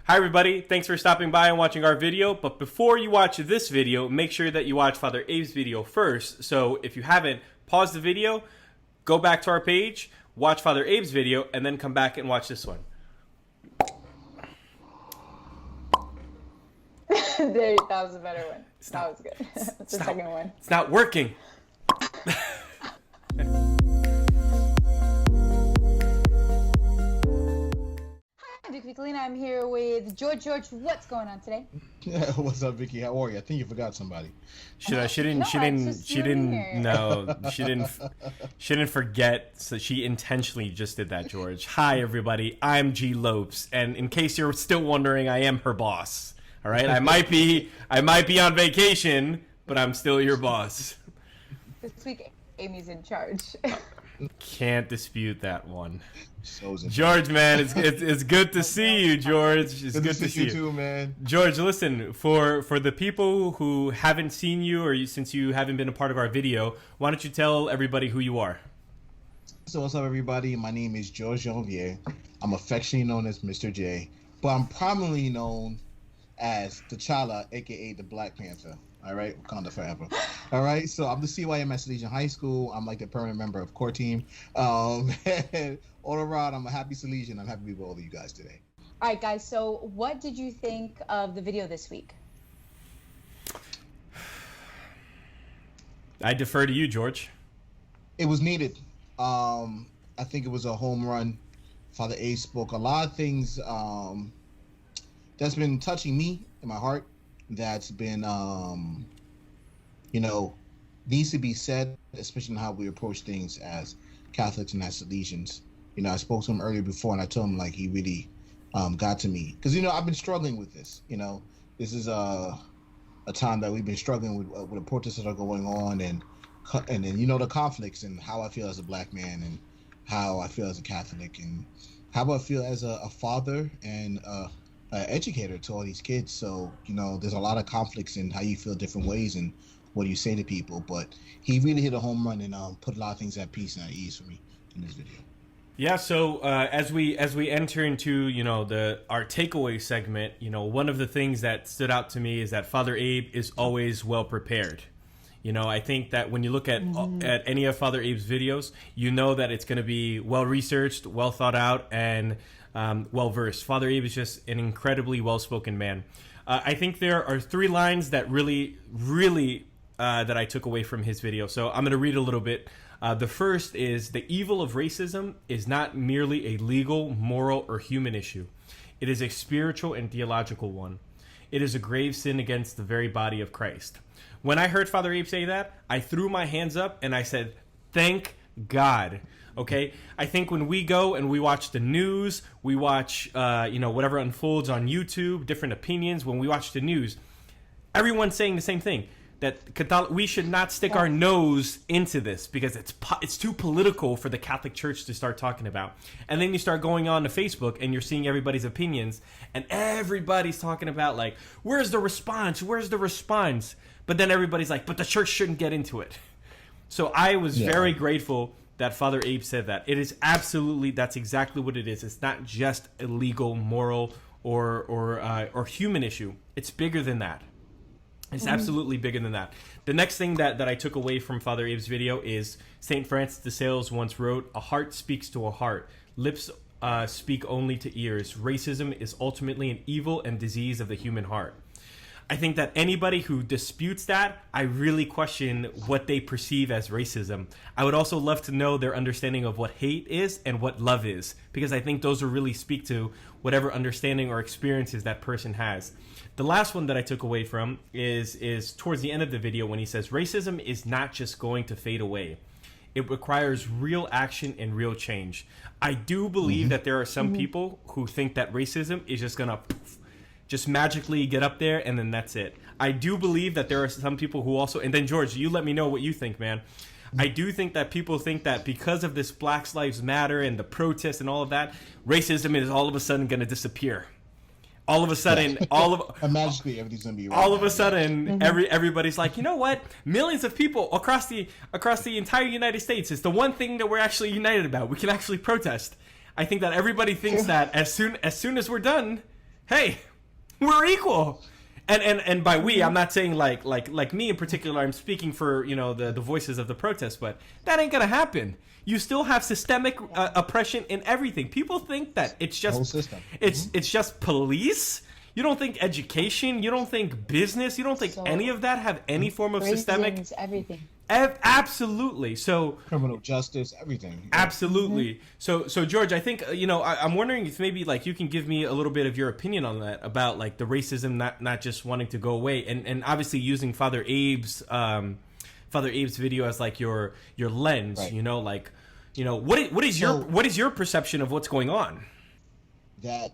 Hi everybody, thanks for stopping by and watching our video. But before you watch this video, make sure that you watch Father Abe's video first. So if you haven't, pause the video, go back to our page, watch Father Abe's video, and then come back and watch this one. That was a better one. That was good. That's the second one. It's not working. Weekley, and I'm here with George. George, what's going on today? What's up, Vicky? How are you? I think you forgot somebody. She didn't forget. So she intentionally just did that, George. Hi, everybody. I'm G Lopes, and in case you're still wondering, I am her boss. All right, I might be on vacation, but I'm still your boss. This week, Amy's in charge. Can't dispute that one. George, man, it's good to see you, George. It's good to see you too, man. George, listen, for the people who haven't seen you or since you haven't been a part of our video, why don't you tell everybody who you are? So what's up, everybody? My name is George Janvier. I'm affectionately known as Mr. J, but I'm prominently known as T'Challa, aka the Black Panther. All right, Wakanda forever. All right, so I'm the CYM at Salesian High School. I'm like the permanent member of core team. And all around, I'm a happy Salesian. I'm happy to be with all of you guys today. All right, guys. So, what did you think of the video this week? I defer to you, George. It was needed. I think it was a home run. Father A spoke a lot of things that's been touching me in my heart. That's been, needs to be said, especially in how we approach things as Catholics and as Salesians. I spoke to him earlier before, and I told him, like, he really got to me. Because, I've been struggling with this. This is a time that we've been struggling with the protests that are going on, and then, the conflicts and how I feel as a Black man and how I feel as a Catholic and how I feel as a father and educator to all these kids. So there's a lot of conflicts in how you feel different ways and what you say to people, but he really hit a home run and put a lot of things at peace and at ease for me in this video. Yeah, so as we enter into our takeaway segment, one of the things that stood out to me is that Father Abe is always well prepared. I think that when you look at any of Father Abe's videos, that it's going to be well researched, well thought out, and well versed. Father Abe is just an incredibly well spoken man. I think there are three lines that really that I took away from his video. So I'm going to read a little bit. The first is, the evil of racism is not merely a legal, moral, or human issue. It is a spiritual and theological one. It is a grave sin against the very body of Christ. When I heard Father Abe say that, I threw my hands up and I said, thank God. Okay, I think when we go and we watch the news, we watch, whatever unfolds on YouTube, different opinions. When we watch the news, everyone's saying the same thing, that we should not stick our nose into this because it's too political for the Catholic Church to start talking about. And then you start going on to Facebook and you're seeing everybody's opinions and everybody's talking about, like, where's the response? Where's the response? But then everybody's like, but the church shouldn't get into it. So I was very grateful that Father Abe said that. It is absolutely, that's exactly what it is. It's not just a legal, moral, or human issue. It's bigger than that. It's absolutely bigger than that. The next thing that I took away from Father Abe's video is St. Francis de Sales once wrote, "A heart speaks to a heart. Lips speak only to ears. Racism is ultimately an evil and disease of the human heart." I think that anybody who disputes that, I really question what they perceive as racism. I would also love to know their understanding of what hate is and what love is, because I think those will really speak to whatever understanding or experiences that person has. The last one that I took away from is towards the end of the video when he says, racism is not just going to fade away. It requires real action and real change. I do believe that there are some people who think that racism is just going to just magically get up there and then that's it. I do believe that there are some people who also, and then George, you let me know what you think, man. I do think that people think that because of this Black Lives Matter and the protests and all of that, racism is all of a sudden going to disappear. All of a sudden, magically everything's gonna be right. All of a sudden, everybody's like, you know what? Millions of people across the entire United States is the one thing that we're actually united about. We can actually protest. I think that everybody thinks that as soon as we're done, hey, we're equal. And by we, I'm not saying like me in particular. I'm speaking for the voices of the protest, but that ain't gonna happen. You still have systemic oppression in everything. People think that it's just whole system. It's just police. You don't think education. You don't think business. You don't think any of that have any form of systemic everything. Absolutely. So criminal justice, everything. Absolutely. So George, I think I'm wondering if maybe like you can give me a little bit of your opinion on that about like the racism not just wanting to go away, and obviously using Father Abe's video as like your lens. Right. What is your perception of what's going on? That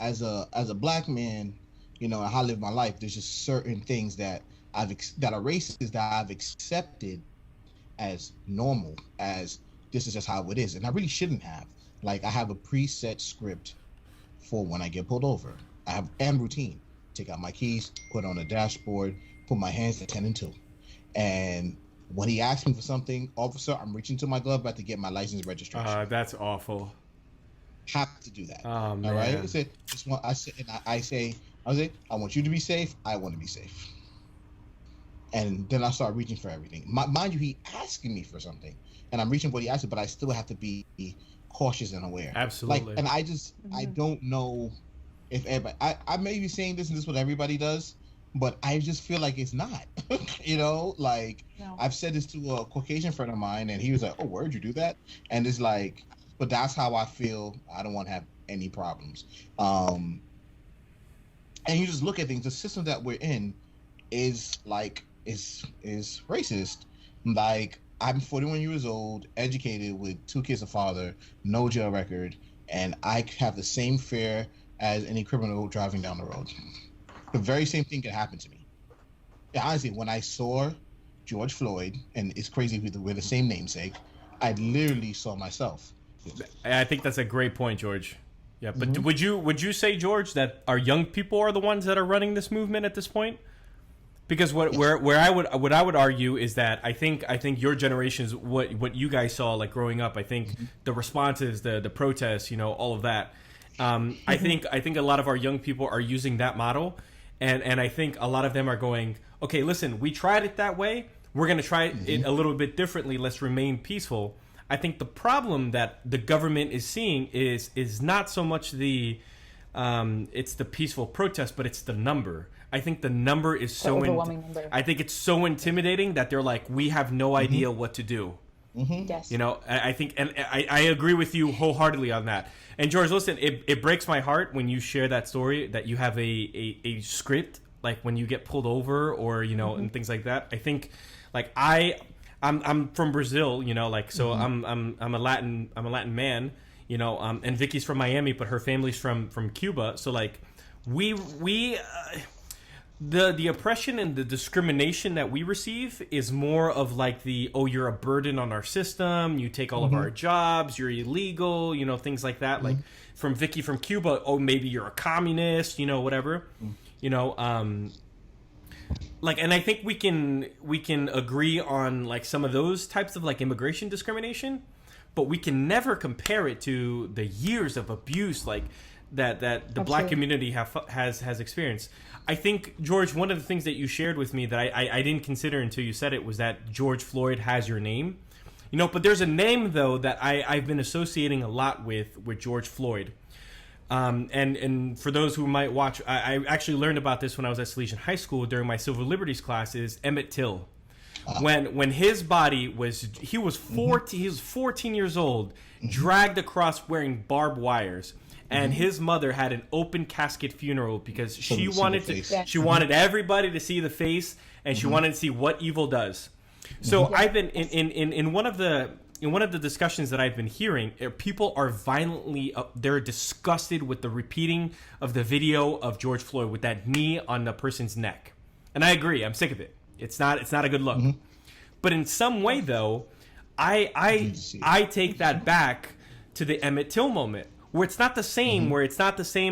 as a black man, how I live my life, there's just certain things that that are racist that I've accepted as normal, as this is just how it is, and I really shouldn't have. Like, I have a preset script for when I get pulled over. I have and routine. Take out my keys, put on the dashboard, put my hands at 10 and 2, and when he asks me for something, officer, I'm reaching to my glove about to get my license registration. That's awful. Have to do that. Oh, man. All right. I say, I want you to be safe. I want to be safe. And then I start reaching for everything. Mind you, he asking me for something, and I'm reaching what he asked me, but I still have to be cautious and aware. Absolutely. And I don't know if everybody. I may be saying this and this is what everybody does, but I just feel like it's not. No. I've said this to a Caucasian friend of mine, and he was like, "Oh, where'd you do that?" And it's like, but that's how I feel. I don't want to have any problems. And you just look at things. The system that we're in is racist. Like, I'm 41 years old, educated with 2 kids, a father, no jail record, and I have the same fare as any criminal driving down the road. The very same thing could happen to me. Yeah, honestly, when I saw George Floyd, and it's crazy we're the same namesake, I literally saw myself. I think that's a great point, George. Yeah, but would you say, George, that our young people are the ones that are running this movement at this point? Because what I would argue is that I think your generation's what you guys saw like growing up. I think the responses, the protests, all of that. I think a lot of our young people are using that model, and I think a lot of them are going, okay, listen, we tried it that way. We're going to try it a little bit differently. Let's remain peaceful. I think the problem that the government is seeing is not so much it's the peaceful protest, but it's the number. I think the number is number. I think it's so intimidating that they're like, we have no idea what to do. Yes. I think, and I agree with you wholeheartedly on that. And George, listen, it breaks my heart when you share that story that you have a script, like when you get pulled over or, and things like that. I think, like, I'm from Brazil, so I'm a Latin man, and Vicky's from Miami, but her family's from Cuba. So like the oppression and the discrimination that we receive is more of like you're a burden on our system. You take all of our jobs. You're illegal, things like that. Like from Vicky from Cuba, maybe you're a communist, whatever, Like, and I think we can agree on like some of those types of like immigration discrimination, but we can never compare it to the years of abuse like that the Black community has experienced. I think, George, one of the things that you shared with me that I didn't consider until you said it was that George Floyd has your name, but there's a name though that I've been associating a lot with George Floyd. And for those who might watch, I actually learned about this when I was at Salesian High School during my civil liberties class. Is Emmett Till, when his body was 14 years old, dragged across wearing barbed wires, and his mother had an open casket funeral because she wanted everybody to see the face, and she wanted to see what evil does. So I've been in one of the discussions that I've been hearing, people are violently, they're disgusted with the repeating of the video of George Floyd with that knee on the person's neck. And I agree, I'm sick of it. It's not a good look. But in some way though, I take that back to the Emmett Till moment, where it's not the same,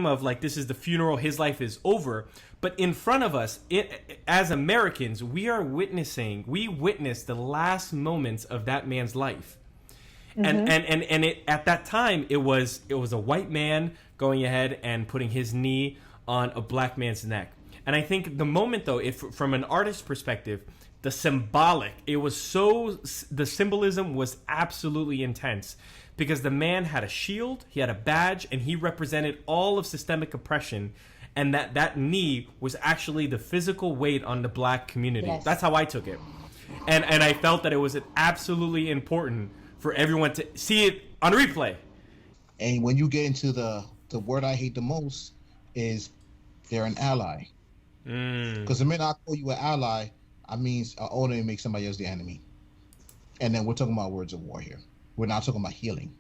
of like, this is the funeral, his life is over. But in front of us, as Americans, we witness the last moments of that man's life. And it at that time it was a white man going ahead and putting his knee on a black man's neck. And I think the moment, though, if from an artist's perspective, the symbolism was absolutely intense, because the man had a shield, he had a badge, and he represented all of systemic oppression, and that knee was actually the physical weight on the black community. Yes. That's how I took it. And I felt that it was absolutely important for everyone to see it on replay. And when you get into the word I hate the most is they're an ally. Because the minute I call you an ally, I mean I only make somebody else the enemy. And then we're talking about words of war here. We're not talking about healing.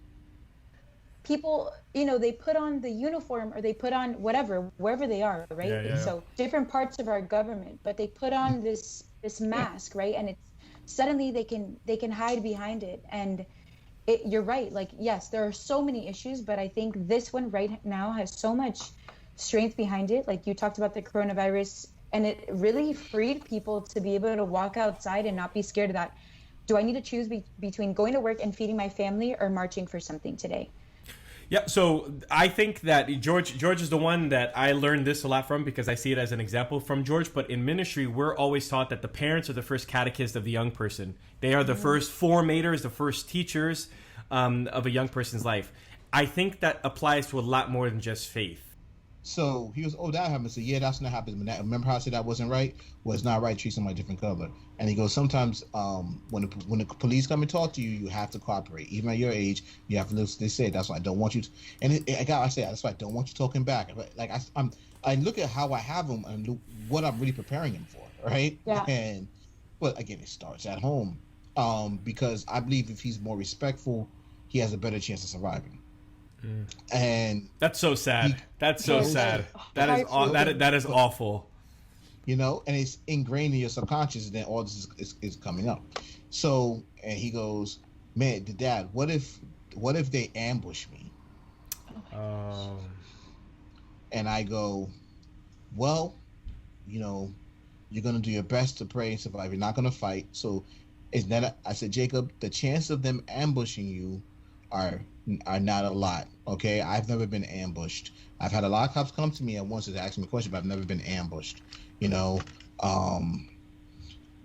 People, they put on the uniform, or they put on whatever, wherever they are, right? Yeah. So different parts of our government, but they put on this mask, right? And it's suddenly they can hide behind it. And you're right. Like, yes, there are so many issues, but I think this one right now has so much strength behind it. Like you talked about the coronavirus, and it really freed people to be able to walk outside and not be scared of that. Do I need to choose between going to work and feeding my family or marching for something today? Yeah, so I think that George is the one that I learned this a lot from, because I see it as an example from George. But in ministry, we're always taught that the parents are the first catechists of the young person. They are the first formators, the first teachers of a young person's life. I think that applies to a lot more than just faith. So he goes, oh, that happened. So yeah, that's not happening. Remember how I said that wasn't right? Well, it's not right to treat somebody different color. And he goes, sometimes when the police come and talk to you, you have to cooperate. Even at your age, you have to listen. They say that's why I don't want you to. And I say that's why I don't want you talking back. Like I look at how I have him and look what I'm really preparing him for, right? Yeah. But again, it starts at home, because I believe if he's more respectful, he has a better chance of surviving. And that's so sad. That's so sad. That is awful. And it's ingrained in your subconscious, and then all this is coming up. So, and he goes, man, Dad, what if they ambush me? And I go, well, you're gonna do your best to pray and survive. You're not gonna fight. So I said, Jacob, the chance of them ambushing you are not a lot. Okay, I've never been ambushed. I've had a lot of cops come to me at once to ask me a question, but I've never been ambushed.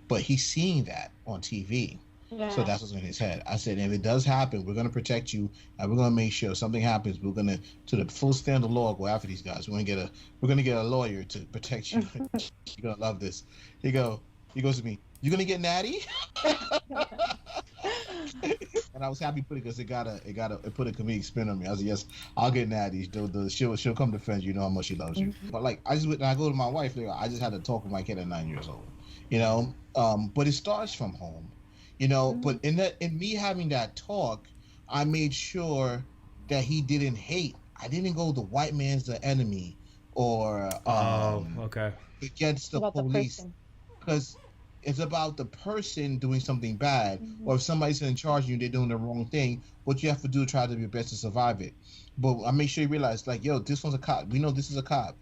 But he's seeing that on TV. Yeah. So that's what's in his head. I said, if it does happen, we're going to protect you, and we're going to make sure if something happens, we're going to the full stand of law, go after these guys. We're going to get a lawyer to protect you. You're going to love this. He goes to me, you going to get natty? And I was happy because it put a comedic spin on me. I was like, yes, I'll get natty. She'll come defend you. You know how much she loves you. But like when I go to my wife, I just had to talk with my kid at 9 years old. But it starts from home. But in me having that talk, I made sure that he didn't hate. I didn't go, the white man's the enemy, or against the police, because it's about the person doing something bad, or if somebody's in charge of you, they're doing the wrong thing. What you have to do to try to do your best to survive it. But I make sure you realize, like, yo, this one's a cop. We know this is a cop.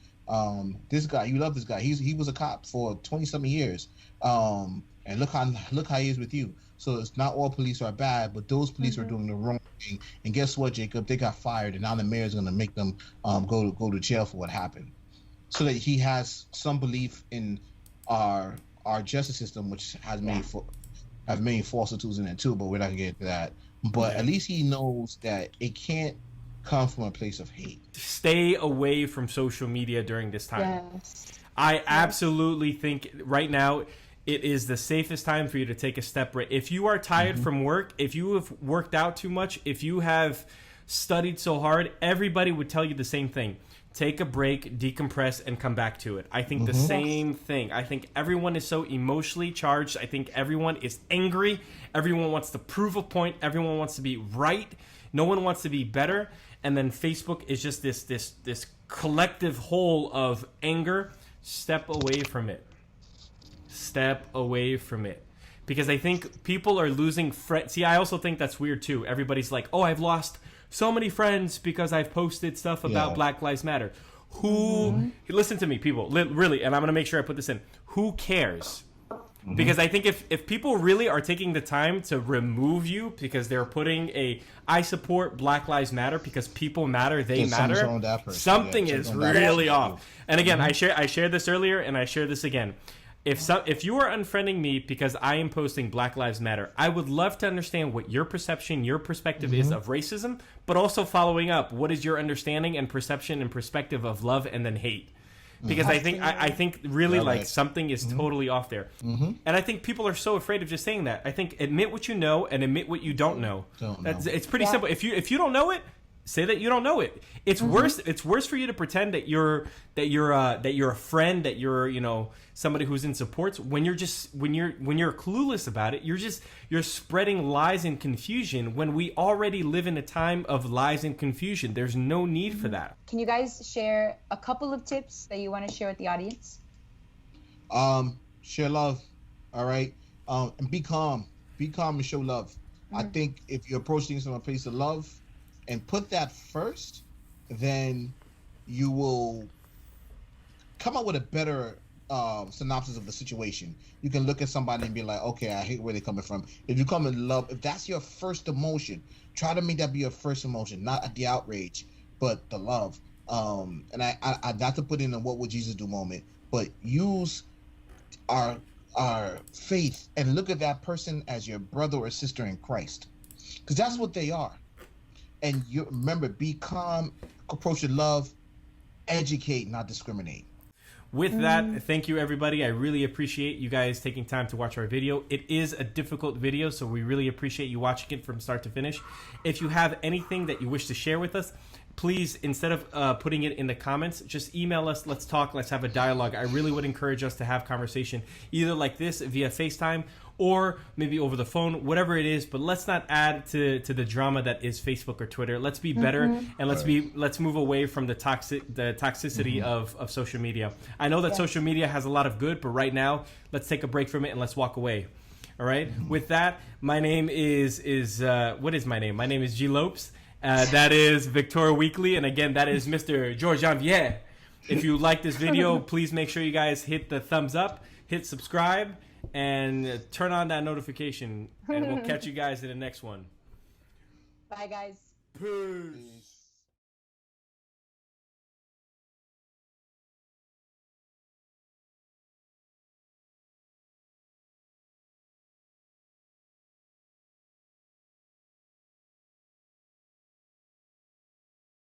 This guy, you love this guy. He was a cop for 20-something years. And look how he is with you. So it's not all police are bad, but those police are doing the wrong thing. And guess what, Jacob? They got fired, and now the mayor's going to make them go to jail for what happened. So that he has some belief in our justice system, which has many falsehoods in it too, but we're not going to get into that. But at least he knows that it can't come from a place of hate. Stay away from social media during this time. Yes. I absolutely think right now it is the safest time for you to take a step right. If you are tired from work, if you have worked out too much, if you have studied so hard, everybody would tell you the same thing. Take a break, decompress, and come back to it. I think the same thing. I think everyone is so emotionally charged. I think everyone is angry. Everyone wants to prove a point. Everyone wants to be right. No one wants to be better. And then Facebook is just this collective whole of anger. Step away from it. Step away from it. Because I think people are losing friends. See, I also think that's weird too. Everybody's like, oh, I've lost so many friends because I've posted stuff about Black Lives Matter. Listen to me, people, really, and I'm going to make sure I put this in. Who cares? Because I think if people really are taking the time to remove you because they're putting I support Black Lives Matter because people matter, they matter, something is really off. And again, I shared this earlier and I share this again. If you are unfriending me because I am posting Black Lives Matter, I would love to understand what your perception, your perspective is of racism, but also following up, what is your understanding and perception and perspective of love and then hate? Because I think really like something is totally off there. And I think people are so afraid of just saying that. I think admit what you know and admit what you don't know. It's pretty simple. If you don't know it, say that you don't know it. It's worse. It's worse for you to pretend that you're a friend, that you're somebody who's in support. When you're clueless about it, you're spreading lies and confusion. When we already live in a time of lies and confusion, there's no need for that. Can you guys share a couple of tips that you want to share with the audience? Share love, all right, and be calm. Be calm and show love. I think if you approach things from a place of love and put that first, then you will come up with a better synopsis of the situation. You can look at somebody and be like, okay, I hate where they're coming from. If you come in love, if that's your first emotion, try to make that be your first emotion, not the outrage, but the love. And I not to put in a what would Jesus do moment, but use our faith and look at that person as your brother or sister in Christ, because that's what they are. And you remember, be calm, approach with love, educate, not discriminate. With that, thank you, everybody. I really appreciate you guys taking time to watch our video. It is a difficult video, so we really appreciate you watching it from start to finish. If you have anything that you wish to share with us, please, instead of putting it in the comments, just email us. Let's talk. Let's have a dialogue. I really would encourage us to have conversation, either like this via FaceTime or maybe over the phone, whatever it is. But let's not add to the drama that is Facebook or Twitter. Let's be better, and let's move away from the toxicity of social media. I know that social media has a lot of good, but right now, let's take a break from it and let's walk away. All right. With that, my name is what is my name? My name is G Lopes. That is Victor Weekley, and again, that is Mr. George Janvier. If you like this video, please make sure you guys hit the thumbs up, hit subscribe, and turn on that notification, and we'll catch you guys in the next one. Bye, guys. Peace.